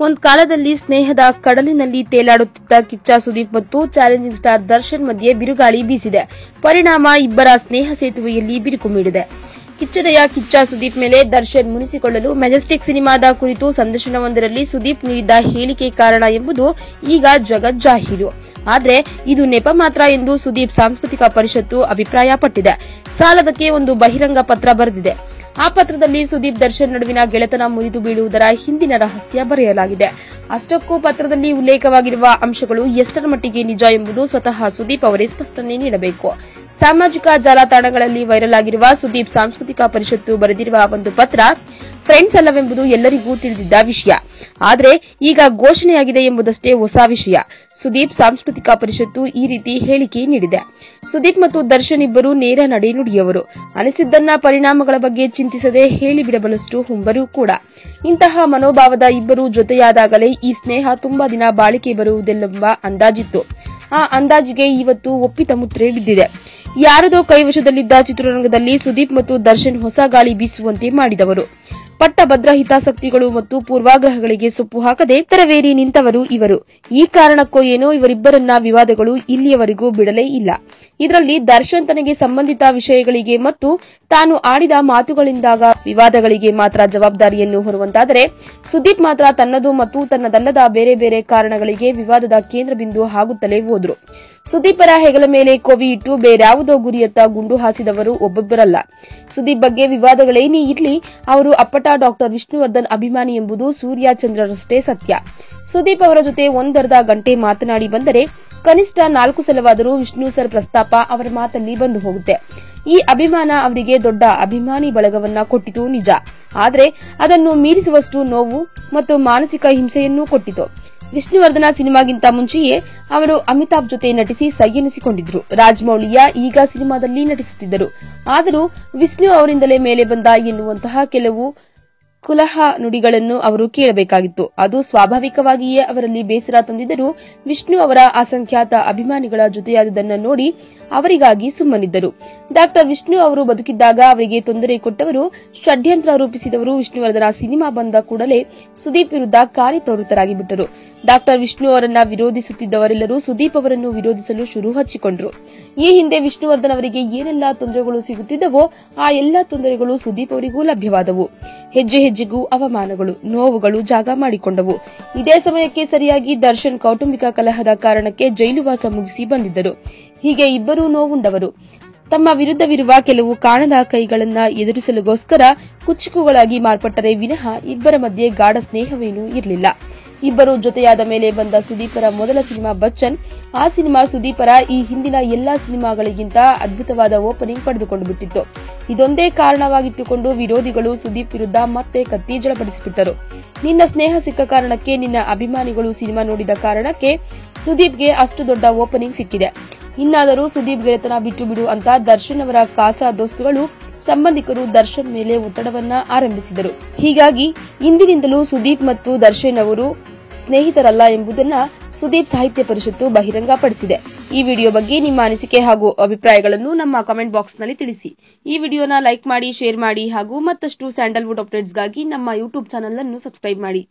ಒಂದು ಕಾಲದಲ್ಲಿ ಸ್ನೇಹದ ಕಡಲಿನಲ್ಲಿ ತೇಲಾಡುತ್ತಿದ್ದ ಕಿಚ್ಚ ಸುದೀಪ್ ಮತ್ತು ಚಾಲೆಂಜಿಂಗ್ ಸ್ಟಾರ್ ದರ್ಶನ್ ಮಧ್ಯೆ ಬಿರುಗಾಳಿ ಬೀಸಿದೆ. ಪರಿಣಾಮ ಇಬ್ಬರ ಸ್ನೇಹ ಸೇತುವೆಯಲ್ಲಿ ಬಿರುಕು ಮೂಡಿದೆ. ಕಿಚ್ಚದೆಯ ಕಿಚ್ಚ ಸುದೀಪ್ ಮೇಲೆ ದರ್ಶನ್ ಮುನಿಸಿಕೊಳ್ಳಲು ಮೆಜೆಸ್ಟಿಕ್ ಸಿನಿಮಾದ ಕುರಿತು ಸಂದರ್ಶನವೊಂದರಲ್ಲಿ ಸುದೀಪ್ ನೀಡಿದ್ದ ಹೇಳಿಕೆ ಕಾರಣ ಎಂಬುದು ಈಗ ಜಗಜ್ಜಾಹೀರು. ಆದರೆ ಇದು ನೆಪ ಮಾತ್ರ ಎಂದು ಸುದೀಪ್ ಸಾಂಸ್ಕೃತಿಕ ಪರಿಷತ್ತು ಅಭಿಪ್ರಾಯಪಟ್ಟಿದೆ. ಸಾಲದಕ್ಕೆ ಒಂದು ಬಹಿರಂಗ ಪತ್ರ ಬರೆದಿದೆ. ಆ ಪತ್ರದಲ್ಲಿ ಸುದೀಪ್ ದರ್ಶನ್ ನಡುವಿನ ಗೆಳೆತನ ಮುರಿದು ಬೀಳುವುದರ ಹಿಂದಿನ ರಹಸ್ಯ ಬರೆಯಲಾಗಿದೆ. ಅಷ್ಟಕ್ಕೂ ಪತ್ರದಲ್ಲಿ ಉಲ್ಲೇಖವಾಗಿರುವ ಅಂಶಗಳು ಎಷ್ಟರ ಮಟ್ಟಿಗೆ ನಿಜ ಎಂಬುದು ಸ್ವತಃ ಸುದೀಪ್ ಅವರೇ ಸ್ಪಷ್ಟನೆ ನೀಡಬೇಕು. ಸಾಮಾಜಿಕ ಜಾಲತಾಣಗಳಲ್ಲಿ ವೈರಲ್ ಆಗಿರುವ ಸುದೀಪ್ ಸಾಂಸ್ಕೃತಿಕ ಪರಿಷತ್ತು ಬರೆದಿರುವ ಒಂದು ಪತ್ರ ಫ್ರೆಂಡ್ಸ್ ಅಲ್ಲವೆಂಬುದು ಎಲ್ಲರಿಗೂ ತಿಳಿದಿದ್ದ ವಿಷಯ. ಆದರೆ ಈಗ ಘೋಷಣೆಯಾಗಿದೆ ಎಂಬುದಷ್ಟೇ ಹೊಸ ವಿಷಯ. ಸುದೀಪ್ ಸಾಂಸ್ಕೃತಿಕ ಪರಿಷತ್ತು ಈ ರೀತಿ ಹೇಳಿಕೆ ನೀಡಿದೆ. ಸುದೀಪ್ ಮತ್ತು ದರ್ಶನ್ ಇಬ್ಬರು ನೇರ ನಡೆ ನುಡಿಯವರು. ಅನಿಸಿದ್ದನ್ನ ಪರಿಣಾಮಗಳ ಬಗ್ಗೆ ಚಿಂತಿಸದೆ ಹೇಳಿಬಿಡಬಲ್ಲಷ್ಟು ಹುಂಬರು ಕೂಡ. ಇಂತಹ ಮನೋಭಾವದ ಇಬ್ಬರು ಜೊತೆಯಾದಾಗಲೇ ಈ ಸ್ನೇಹ ತುಂಬಾ ದಿನ ಬಾಳಿಕೆ ಬರುವುದಿಲ್ಲೆಂಬ ಅಂದಾಜಿತ್ತು. ಆ ಅಂದಾಜಿಗೆ ಇವತ್ತು ಒಪ್ಪಿತ ಮುದ್ರೆ ಬಿದ್ದಿದೆ. ಯಾರದೋ ಕೈವಶದಲ್ಲಿದ್ದ ಚಿತ್ರರಂಗದಲ್ಲಿ ಸುದೀಪ್ ಮತ್ತು ದರ್ಶನ್ ಹೊಸ ಗಾಳಿ ಬೀಸುವಂತೆ ಮಾಡಿದವರು. ಪಟ್ಟಭದ್ರ ಹಿತಾಸಕ್ತಿಗಳು ಮತ್ತು ಪೂರ್ವಾಗ್ರಹಗಳಿಗೆ ಸೊಪ್ಪು ಹಾಕದೆ ತೆರವೇರಿ ನಿಂತವರು ಇವರು. ಈ ಕಾರಣಕ್ಕೋ ಏನೋ ಇವರಿಬ್ಬರನ್ನ ವಿವಾದಗಳು ಇಲ್ಲಿಯವರೆಗೂ ಬಿಡಲೇ ಇಲ್ಲ. ಇದರಲ್ಲಿ ದರ್ಶನ್ ತನಗೆ ಸಂಬಂಧಿತ ವಿಷಯಗಳಿಗೆ ಮತ್ತು ತಾನು ಆಡಿದ ಮಾತುಗಳಿಂದಾದ ವಿವಾದಗಳಿಗೆ ಮಾತ್ರ ಜವಾಬ್ದಾರಿಯನ್ನು ಹೊರುವಂತಾದರೆ, ಸುದೀಪ್ ಮಾತ್ರ ತನ್ನದು ಮತ್ತು ತನ್ನದಲ್ಲದ ಬೇರೆ ಬೇರೆ ಕಾರಣಗಳಿಗೆ ವಿವಾದದ ಕೇಂದ್ರಬಿಂದು ಆಗುತ್ತಲೇ ಹೋದ್ರು. ಸುದೀಪರ ಹೆಗಲ ಮೇಲೆ ಕೋವಿ ಇಟ್ಟು ಬೇರ್ಯಾವುದೋ ಗುರಿಯತ್ತ ಗುಂಡು ಹಾಸಿದವರು ಒಬ್ಬೊಬ್ಬರಲ್ಲ. ಸುದೀಪ್ ಬಗ್ಗೆ ವಿವಾದಗಳೇನೇ ಇರಲಿ, ಅವರು ಅಪ್ಪಟ ಡಾಕ್ಟರ್ ವಿಷ್ಣುವರ್ಧನ್ ಅಭಿಮಾನಿ ಎಂಬುದು ಸೂರ್ಯ ಚಂದ್ರರಷ್ಟೇ ಸತ್ಯ. ಸುದೀಪ್ ಅವರ ಜೊತೆ ಒಂದರ್ಧ ಗಂಟೆ ಮಾತನಾಡಿ ಬಂದರೆ ಕನಿಷ್ಠ 4 ಸಲವಾದರೂ ವಿಷ್ಣು ಸರ್ ಪ್ರಸ್ತಾಪ ಅವರ ಮಾತಲ್ಲಿ ಬಂದು ಹೋಗುತ್ತೆ. ಈ ಅಭಿಮಾನ ಅವರಿಗೆ ದೊಡ್ಡ ಅಭಿಮಾನಿ ಬಳಗವನ್ನ ಕೊಟ್ಟಿತು ನಿಜ. ಆದರೆ ಅದನ್ನು ಮೀರಿಸುವಷ್ಟು ನೋವು ಮತ್ತು ಮಾನಸಿಕ ಹಿಂಸೆಯನ್ನೂ ಕೊಟ್ಟಿತು. ವಿಷ್ಣುವರ್ಧನ ಸಿನಿಮಾಗಿಂತ ಮುಂಚೆಯೇ ಅವರು ಅಮಿತಾಬ್ ಜೊತೆ ನಟಿಸಿ ಸೈ ಎನಿಸಿಕೊಂಡಿದ್ರು. ರಾಜಮೌಳಿಯ ಈಗ ಸಿನಿಮಾದಲ್ಲಿ ನಟಿಸುತ್ತಿದ್ದರು. ಆದರೂ ವಿಷ್ಣು ಅವರಿಂದಲೇ ಮೇಲೆ ಬಂದ ಎನ್ನುವಂತಹ ಕೆಲವು ಕುಲಹ ನುಡಿಗಳನ್ನು ಅವರು ಕೇಳಬೇಕಾಗಿತ್ತು. ಅದು ಸ್ವಾಭಾವಿಕವಾಗಿಯೇ ಅವರಲ್ಲಿ ಬೇಸರ ತಂದಿದ್ದರೂ ವಿಷ್ಣು ಅವರ ಅಸಂಖ್ಯಾತ ಅಭಿಮಾನಿಗಳ ಜೊತೆಯಾದುದನ್ನು ನೋಡಿ ಅವರಿಗಾಗಿ ಸುಮ್ಮನಿದ್ದರು. ಡಾಕ್ಟರ್ ವಿಷ್ಣು ಅವರು ಬದುಕಿದ್ದಾಗ ಅವರಿಗೆ ತೊಂದರೆ ಕೊಟ್ಟವರು, ಷಡ್ಯಂತ್ರ ರೂಪಿಸಿದವರು ವಿಷ್ಣುವರ್ಧನ ಸಿನಿಮಾ ಬಂದ ಕೂಡಲೇ ಸುದೀಪ್ ವಿರುದ್ಧ ಕಾರ್ಯಪ್ರವೃತ್ತರಾಗಿ ಬಿಟ್ಟರು. ಡಾಕ್ಟರ್ ವಿಷ್ಣು ಅವರನ್ನ ವಿರೋಧಿಸುತ್ತಿದ್ದವರೆಲ್ಲರೂ ಸುದೀಪ್ ಅವರನ್ನು ವಿರೋಧಿಸಲು ಶುರು ಹಚ್ಚಿಕೊಂಡರು. ಈ ಹಿಂದೆ ವಿಷ್ಣುವರ್ಧನ್ ಅವರಿಗೆ ಏನೆಲ್ಲಾ ತೊಂದರೆಗಳು ಸಿಗುತ್ತಿದ್ದವೋ ಆ ಎಲ್ಲಾ ತೊಂದರೆಗಳು ಸುದೀಪ್ ಅವರಿಗೂ ಲಭ್ಯವಾದವು. ಹೆಜ್ಜೆ ಹೆಜ್ಜೆಗೂ ಅವಮಾನಗಳು, ನೋವುಗಳು ಜಾಗ ಮಾಡಿಕೊಂಡವು. ಇದೇ ಸಮಯಕ್ಕೆ ಸರಿಯಾಗಿ ದರ್ಶನ್ ಕೌಟುಂಬಿಕ ಕಲಹದ ಕಾರಣಕ್ಕೆ ಜೈಲುವಾಸ ಮುಗಿಸಿ ಬಂದಿದ್ದರು. ಹೀಗೆ ಇಬ್ಬರೂ ನೋವುಂಡವರು. ತಮ್ಮ ವಿರುದ್ಧವಿರುವ ಕೆಲವು ಕಾಣದ ಕೈಗಳನ್ನ ಎದುರಿಸಲುಗೋಸ್ಕರ ಕುಚಿಕುಗಳಾಗಿ ಮಾರ್ಪಟ್ಟರೆ ವಿನಃ ಇಬ್ಬರ ಮಧ್ಯೆ ಗಾಢ ಸ್ನೇಹವೇನೂ ಇರಲಿಲ್ಲ. ಇಬ್ಬರು ಜೊತೆಯಾದ ಮೇಲೆ ಬಂದ ಸುದೀಪರ ಮೊದಲ ಸಿನಿಮಾ ಬಚ್ಚನ್. ಆ ಸಿನಿಮಾ ಸುದೀಪರ ಈ ಹಿಂದಿನ ಎಲ್ಲಾ ಸಿನಿಮಾಗಳಿಗಿಂತ ಅದ್ಭುತವಾದ ಓಪನಿಂಗ್ ಪಡೆದುಕೊಂಡು ಬಿಟ್ಟಿತ್ತು. ಇದೊಂದೇ ಕಾರಣವಾಗಿಟ್ಟುಕೊಂಡು ವಿರೋಧಿಗಳು ಸುದೀಪ್ ವಿರುದ್ಧ ಮತ್ತೆ ಕತ್ತಿ ಜಳಪಡಿಸಿಬಿಟ್ಟರು. ನಿನ್ನ ಸ್ನೇಹ ಸಿಕ್ಕ ಕಾರಣಕ್ಕೆ, ನಿನ್ನ ಅಭಿಮಾನಿಗಳು ಸಿನಿಮಾ ನೋಡಿದ ಕಾರಣಕ್ಕೆ ಸುದೀಪ್ಗೆ ಅಷ್ಟು ದೊಡ್ಡ ಓಪನಿಂಗ್ ಸಿಕ್ಕಿದೆ. ಇನ್ನಾದರೂ ಸುದೀಪ್ ಗೆಳೆತನ ಬಿಟ್ಟು ಬಿಡು ಅಂತ ದರ್ಶನ್ ಅವರ ಕಾಸಾ ದೋಸ್ತುಗಳು, ಸಂಬಂಧಿಕರು ದರ್ಶನ್ ಮೇಲೆ ಒತ್ತಡವನ್ನ ಆರಂಭಿಸಿದರು. ಹೀಗಾಗಿ ಇಂದಿನಿಂದಲೂ ಸುದೀಪ್ ಮತ್ತು ದರ್ಶನ್ ಅವರು ಸ್ನೇಹಿತರಲ್ಲ ಎಂಬುದನ್ನ ಸುದೀಪ್ ಸಾಹಿತ್ಯ ಪರಿಷತ್ತು ಬಹಿರಂಗಪಡಿಸಿದೆ. ಈ ವಿಡಿಯೋ ಬಗ್ಗೆ ನಿಮ್ಮ ಅನಿಸಿಕೆ ಹಾಗೂ ಅಭಿಪ್ರಾಯಗಳನ್ನು ನಮ್ಮ ಕಾಮೆಂಟ್ ಬಾಕ್ಸ್ನಲ್ಲಿ ತಿಳಿಸಿ. ಈ ವಿಡಿಯೋನ ಲೈಕ್ ಮಾಡಿ, ಶೇರ್ ಮಾಡಿ ಹಾಗೂ ಮತ್ತಷ್ಟು ಸ್ಯಾಂಡಲ್ವುಡ್ ಅಪ್ಡೇಟ್ಸ್ಗಾಗಿ ನಮ್ಮ ಯೂಟ್ಯೂಬ್ ಚಾನೆಲ್ ಅನ್ನು ಸಬ್ಸ್ಕ್ರೈಬ್ ಮಾಡಿ.